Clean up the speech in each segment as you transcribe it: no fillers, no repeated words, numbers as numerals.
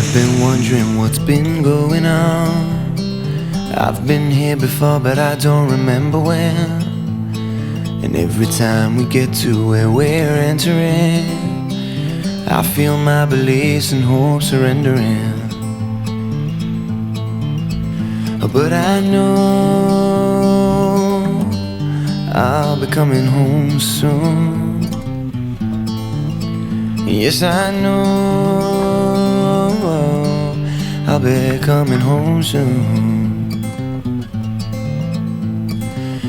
I've been wondering what's been going on. I've been here before, but I don't remember when. And every time we get to where we're entering, I feel my beliefs and hope surrendering. But I know I'll be coming home soon. Yes, I know I'll be coming home soon.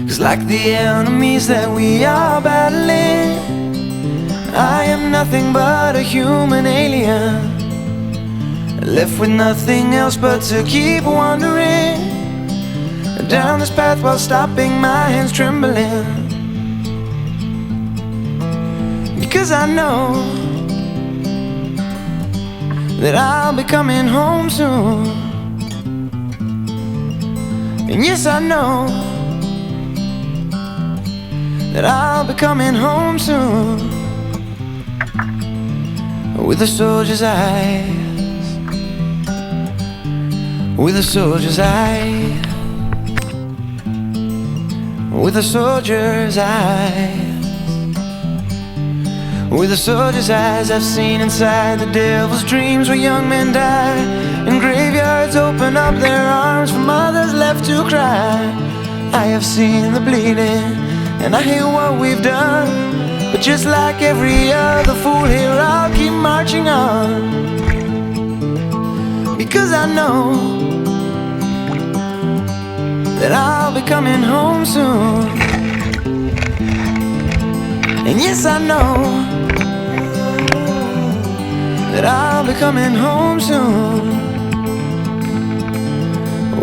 'Cause like the enemies that we are battling, I am nothing but a human alien, left with nothing else but to keep wandering down this path while stopping my hands trembling. Because I know that I'll be coming home soon. And yes, I know that I'll be coming home soon, with a soldier's eyes, with a soldier's eyes, with a soldier's eyes. With a soldier's eyes, I've seen inside the devil's dreams where young men die, and graveyards open up their arms for mothers left to cry. I have seen the bleeding, and I hear what we've done, but just like every other fool here, I'll keep marching on. Because I know that I'll be coming home soon. And yes, I know that I'll be coming home soon,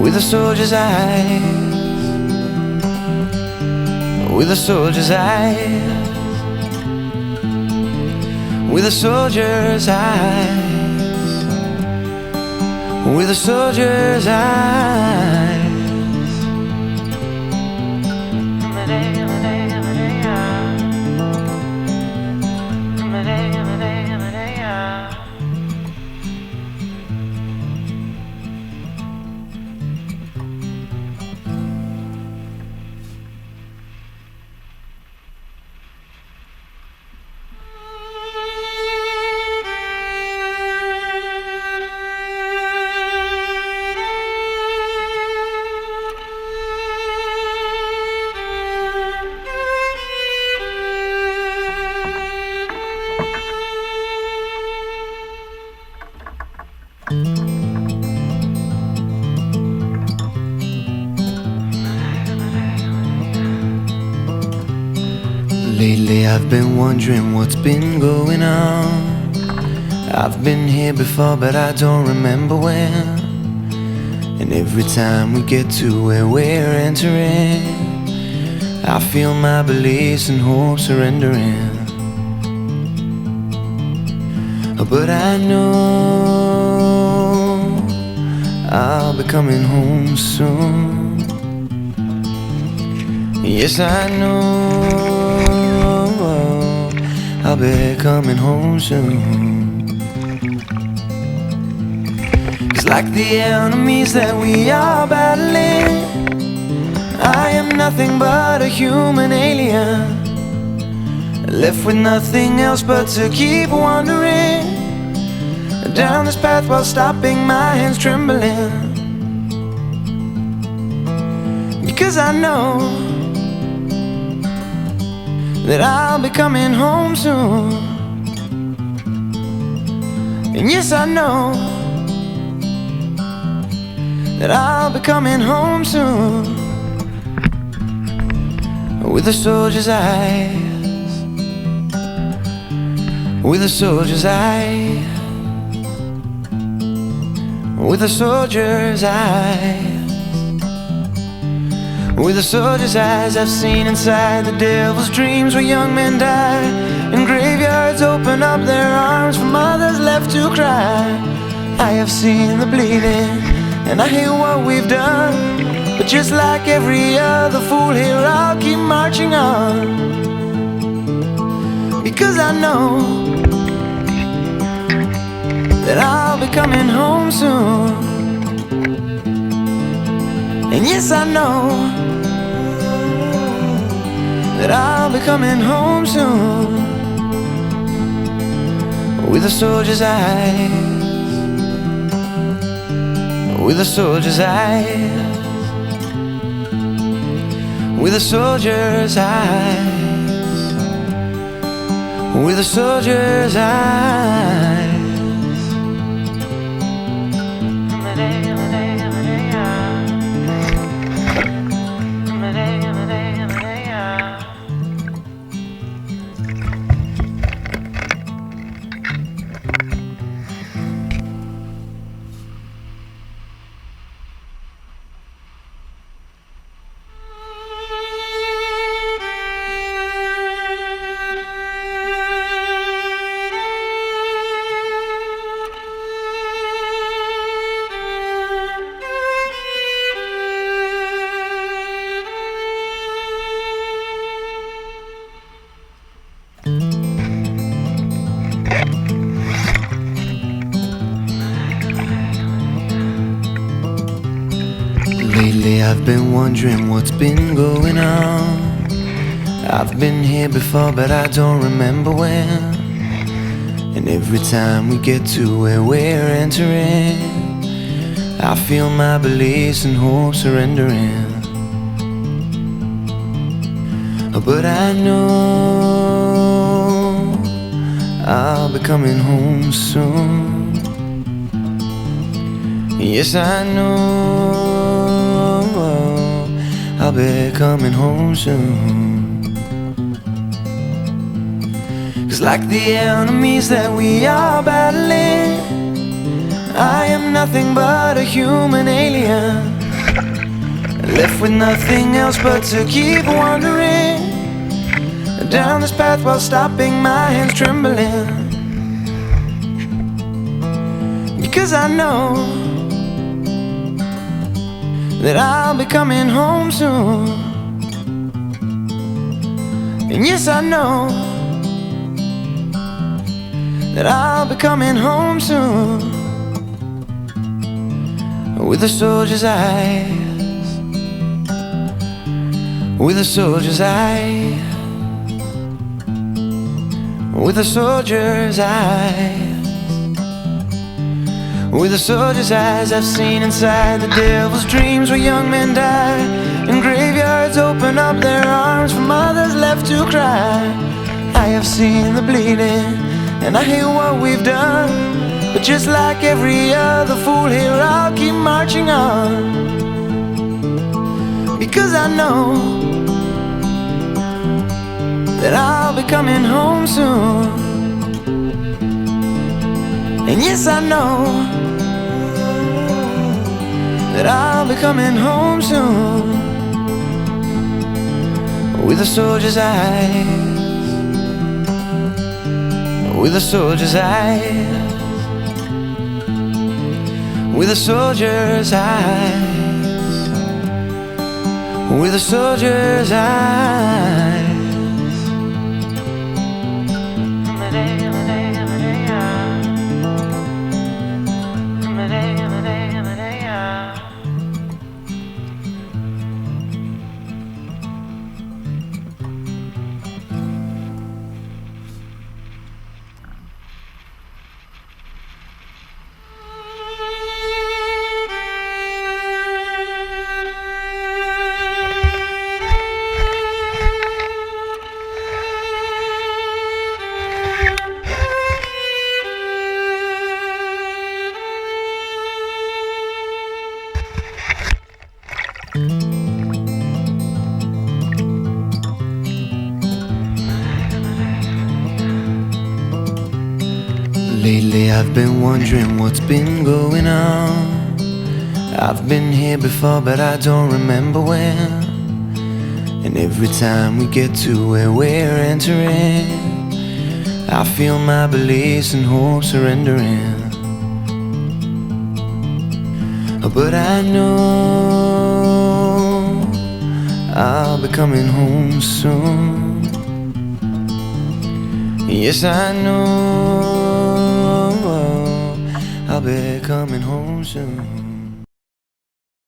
with a soldier's eyes, with a soldier's eyes, with a soldier's eyes, with a soldier's eyes. Lately I've been wondering what's been going on. I've been here before, but I don't remember when. And every time we get to where we're entering, I feel my beliefs and hope surrendering. But I know I'll be coming home soon. Yes, I know I'll be coming home soon. 'Cause like the enemies that we are battling, I am nothing but a human alien, left with nothing else but to keep wandering down this path while stopping my hands trembling. Because I know that I'll be coming home soon. And yes, I know that I'll be coming home soon, with a soldier's eyes, with a soldier's eyes, with a soldier's eyes. With a soldier's eyes, I've seen inside the devil's dreams where young men die, and graveyards open up their arms for mothers left to cry. I have seen the bleeding, and I hear what we've done, but just like every other fool here, I'll keep marching on. Because I know that I'll be coming home soon. And yes, I know that I'll be coming home soon. With a soldier's eyes, with a soldier's eyes, with a soldier's eyes, with a soldier's eyes. Lately I've been wondering what's been going on. I've been here before but I don't remember when. And every time we get to where we're entering, I feel my beliefs and hopes surrendering. But I know I'll be coming home soon. Yes, I know I'll be coming home soon. 'Cause like the enemies that we are battling, I am nothing but a human alien, left with nothing else but to keep wandering down this path while stopping my hands trembling. Because I know that I'll be coming home soon. And yes, I know that I'll be coming home soon. With a soldier's eyes, with a soldier's eyes, with a soldier's eyes, with a soldier's eyes. I've seen inside the devil's dreams where young men die, and graveyards open up their arms for mothers left to cry. I have seen the bleeding, and I hate what we've done, but just like every other fool here, I'll keep marching on. Because I know that I'll be coming home soon. And yes, I know that I'll be coming home soon. With a soldier's eyes, with a soldier's eyes, with a soldier's eyes, with a soldier's eyes. Lately I've been wondering what's been going on. I've been here before but I don't remember when. And every time we get to where we're entering, I feel my beliefs and hopes surrendering. But I know I'll be coming home soon. Yes, I know be coming home soon.